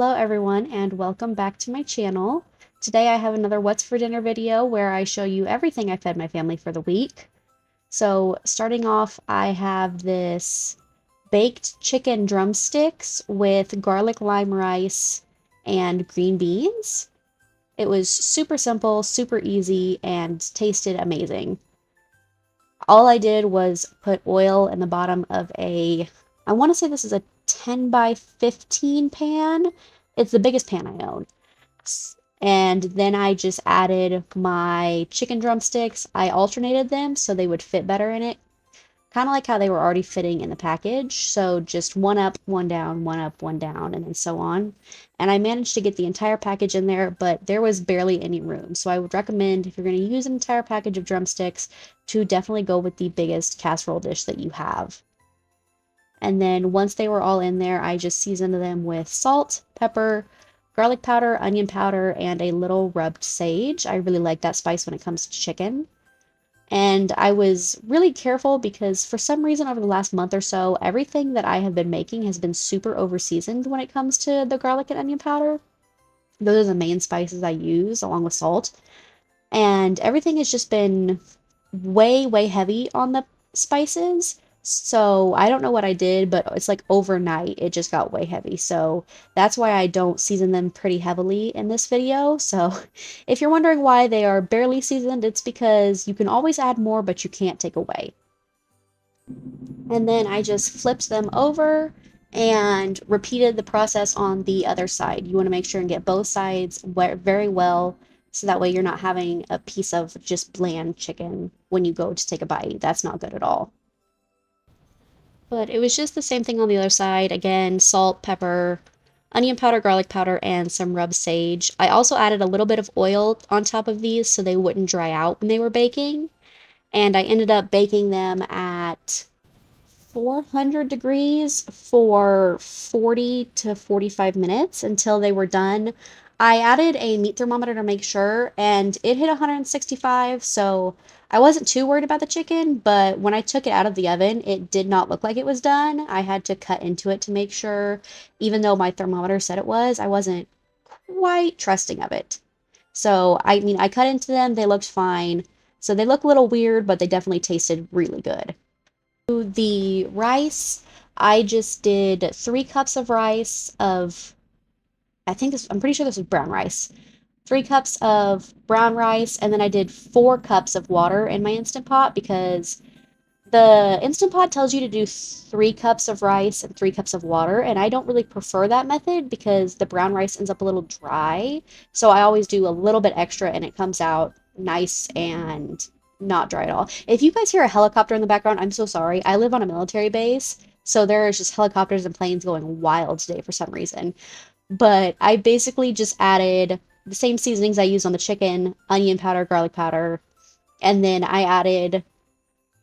Hello everyone and welcome back to my channel. Today I have another What's for Dinner video where I show you everything I fed my family for the week. So starting off, I have this baked chicken drumsticks with garlic lime rice and green beans. It was super simple, super easy, and tasted amazing. All I did was put oil in the bottom of I want to say this is a 10 by 15 pan. It's the biggest pan I own. And then I just added my chicken drumsticks. I alternated them so they would fit better in it. Kind of like how they were already fitting in the package. So just one up, one down, one up, one down, and then so on. And I managed to get the entire package in there, but there was barely any room. So I would recommend, if you're going to use an entire package of drumsticks, to definitely go with the biggest casserole dish that you have. And then once they were all in there, I just seasoned them with salt, pepper, garlic powder, onion powder, and a little rubbed sage. I really like that spice when it comes to chicken. And I was really careful because for some reason over the last month or so, everything that I have been making has been super over-seasoned when it comes to the garlic and onion powder. Those are the main spices I use along with salt. And everything has just been way, way heavy on the spices. So I don't know what I did, but it's like overnight it just got way heavy. So that's why I don't season them pretty heavily in this video. So if you're wondering why they are barely seasoned, it's because you can always add more, but you can't take away. And then I just flipped them over and repeated the process on the other side. You want to make sure and get both sides very well, so that way you're not having a piece of just bland chicken when you go to take a bite. That's not good at all. But it was just the same thing on the other side. Again, salt, pepper, onion powder, garlic powder, and some rubbed sage. I also added a little bit of oil on top of these so they wouldn't dry out when they were baking. And I ended up baking them at 400 degrees for 40 to 45 minutes until they were done. I added a meat thermometer to make sure, and it hit 165, so I wasn't too worried about the chicken, but when I took it out of the oven, it did not look like it was done. I had to cut into it to make sure, even though my thermometer said it was, I wasn't quite trusting of it. So, I mean, I cut into them, they looked fine. So they look a little weird, but they definitely tasted really good. The rice, I just did 3 cups of rice of, I'm pretty sure this is brown rice. 3 cups of brown rice, and then I did 4 cups of water in my Instant Pot because the Instant Pot tells you to do 3 cups of rice and 3 cups of water, and I don't really prefer that method because the brown rice ends up a little dry. So I always do a little bit extra and it comes out nice and not dry at all. If you guys hear a helicopter in the background, I'm so sorry. I live on a military base, so there is just helicopters and planes going wild today for some reason. But I basically just added the same seasonings I used on the chicken, onion powder, garlic powder, and then I added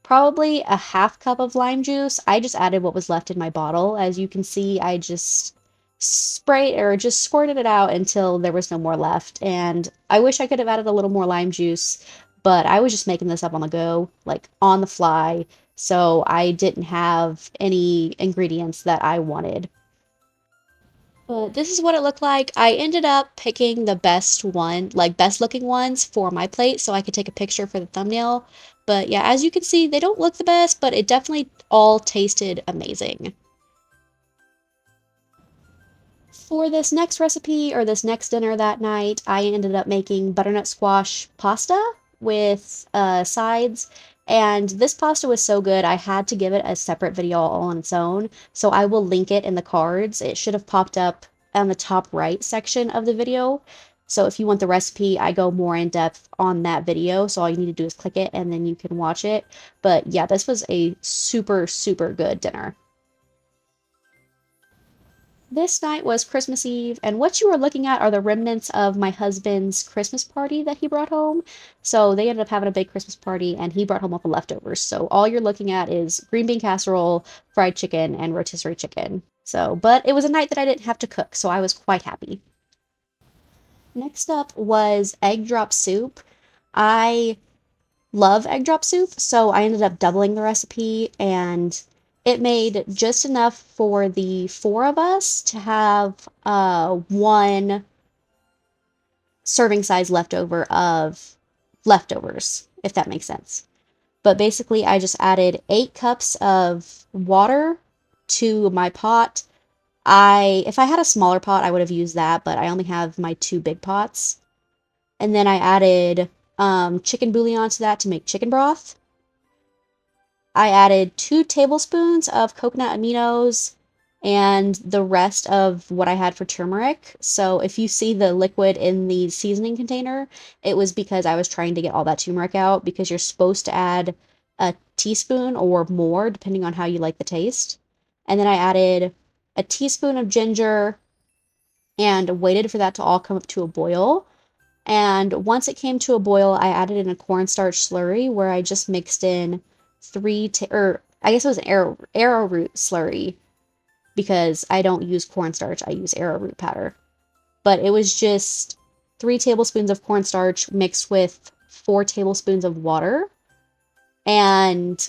probably a ½ cup of lime juice. I just added what was left in my bottle. As you can see, I just squirted it out until there was no more left. And I wish I could have added a little more lime juice, but I was just making this up on the go, like on the fly. So I didn't have any ingredients that I wanted. But this is what it looked like. I ended up picking the best looking ones for my plate so I could take a picture for the thumbnail. But yeah, as you can see, they don't look the best, but it definitely all tasted amazing. For this next recipe, or this next dinner that night, I ended up making butternut squash pasta with sides. And this pasta was so good, I had to give it a separate video all on its own. So I will link it in the cards. It should have popped up on the top right section of the video. So if you want the recipe, I go more in depth on that video. So all you need to do is click it and then you can watch it. But yeah, this was a super, super good dinner. This night was Christmas Eve, and what you are looking at are the remnants of my husband's Christmas party that he brought home. So they ended up having a big Christmas party, and he brought home all the leftovers. So all you're looking at is green bean casserole, fried chicken, and rotisserie chicken. So, but it was a night that I didn't have to cook, so I was quite happy. Next up was egg drop soup. I love egg drop soup, so I ended up doubling the recipe, and It made just enough for the 4 of us to have one serving size leftover of leftovers, if that makes sense. But basically, I just added 8 cups of water to my pot. If I had a smaller pot, I would have used that, but I only have my 2 big pots. And then I added chicken bouillon to that to make chicken broth. I added 2 tablespoons of coconut aminos and the rest of what I had for turmeric. So if you see the liquid in the seasoning container, it was because I was trying to get all that turmeric out, because you're supposed to add a teaspoon or more depending on how you like the taste. And then I added a teaspoon of ginger and waited for that to all come up to a boil. And once it came to a boil, I added in a cornstarch slurry where I just mixed in or I guess it was an arrowroot slurry, because I don't use cornstarch, I use arrowroot powder. But it was just 3 tablespoons of cornstarch mixed with 4 tablespoons of water. And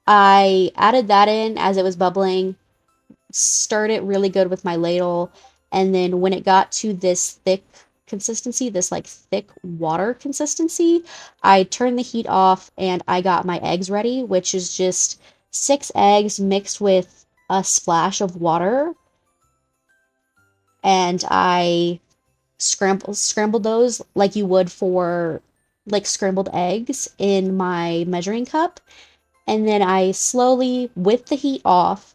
I added that in as it was bubbling, stirred it really good with my ladle, and then when it got to this thick consistency, this like thick water consistency, I turned the heat off and I got my eggs ready, which is just 6 eggs mixed with a splash of water, and I scrambled those like you would for like scrambled eggs in my measuring cup, and then I slowly, with the heat off,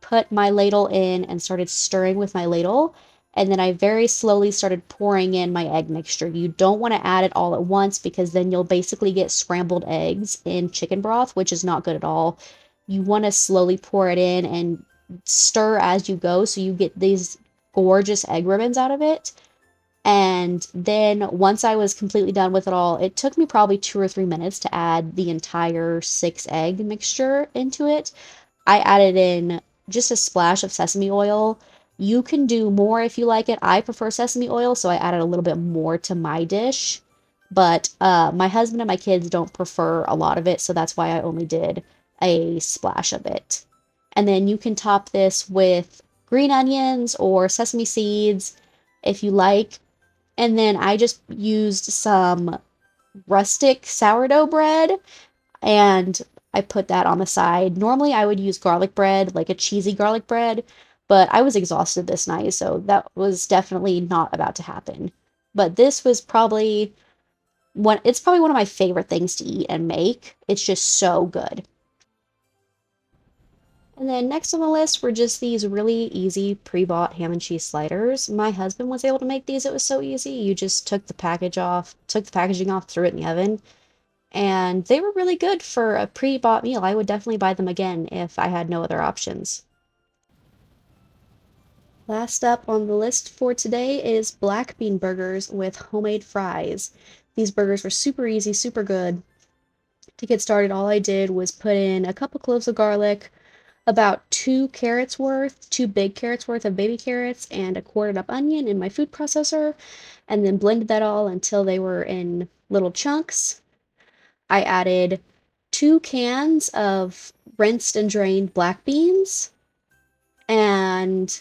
put my ladle in and started stirring with my ladle. And then I very slowly started pouring in my egg mixture. You don't want to add it all at once, because then you'll basically get scrambled eggs in chicken broth, which is not good at all. You want to slowly pour it in and stir as you go so you get these gorgeous egg ribbons out of it. And then once I was completely done with it all, it took me probably 2 or 3 minutes to add the entire 6 egg mixture into it. I added in just a splash of sesame oil. You can do more if you like it. I prefer sesame oil, so I added a little bit more to my dish. But my husband and my kids don't prefer a lot of it, so that's why I only did a splash of it. And then you can top this with green onions or sesame seeds if you like. And then I just used some rustic sourdough bread, and I put that on the side. Normally I would use garlic bread, like a cheesy garlic bread, but I was exhausted this night, so that was definitely not about to happen. But this was probably it's probably one of my favorite things to eat and make. It's just so good. And then next on the list were just these really easy pre-bought ham and cheese sliders. My husband was able to make these. It was so easy. You just took the packaging off, threw it in the oven, and they were really good for a pre-bought meal. I would definitely buy them again if I had no other options. Last up on the list for today is black bean burgers with homemade fries. These burgers were super easy, super good. To get started, all I did was put in a couple cloves of garlic, about 2 big carrots worth of baby carrots, and a quartered up onion in my food processor, and then blended that all until they were in little chunks. I added 2 cans of rinsed and drained black beans, and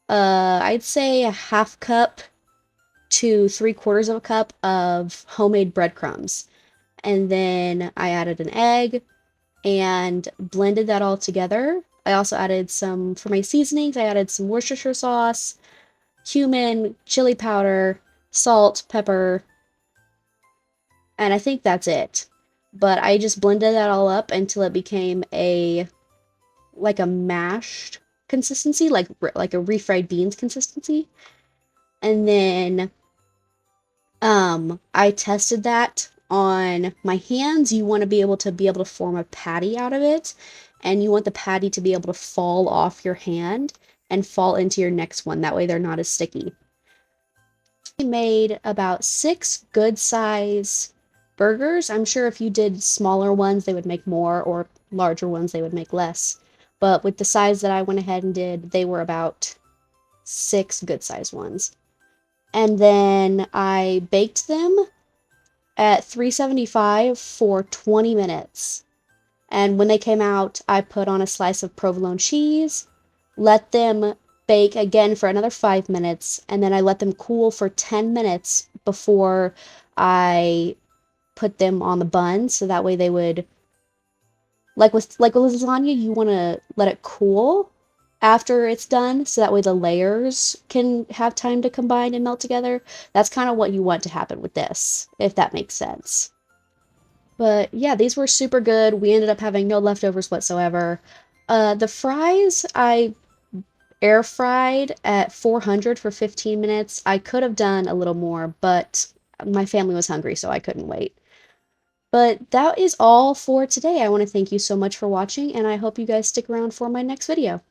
I'd say a half cup to 3/4 of a cup of homemade breadcrumbs. And then I added an egg and blended that all together. I also added for my seasonings, I added some Worcestershire sauce, cumin, chili powder, salt, pepper, and I think that's it. But I just blended that all up until it became like a mashed consistency, like a refried beans consistency. And then I tested that on my hands. You want to be able to form a patty out of it, and you want the patty to be able to fall off your hand and fall into your next one. That way they're not as sticky. I made about 6 good size burgers. I'm sure if you did smaller ones, they would make more, or larger ones, they would make less. But with the size that I went ahead and did, they were about 6 good size ones. And then I baked them at 375 for 20 minutes. And when they came out, I put on a slice of provolone cheese, let them bake again for another 5 minutes, and then I let them cool for 10 minutes before I put them on the bun, so that way they would, like with lasagna, you want to let it cool after it's done, so that way the layers can have time to combine and melt together. That's kind of what you want to happen with this, if that makes sense. But yeah, these were super good. We ended up having no leftovers whatsoever. The fries I air fried at 400 for 15 minutes. I could have done a little more, but my family was hungry, so I couldn't wait. But that is all for today. I want to thank you so much for watching, and I hope you guys stick around for my next video.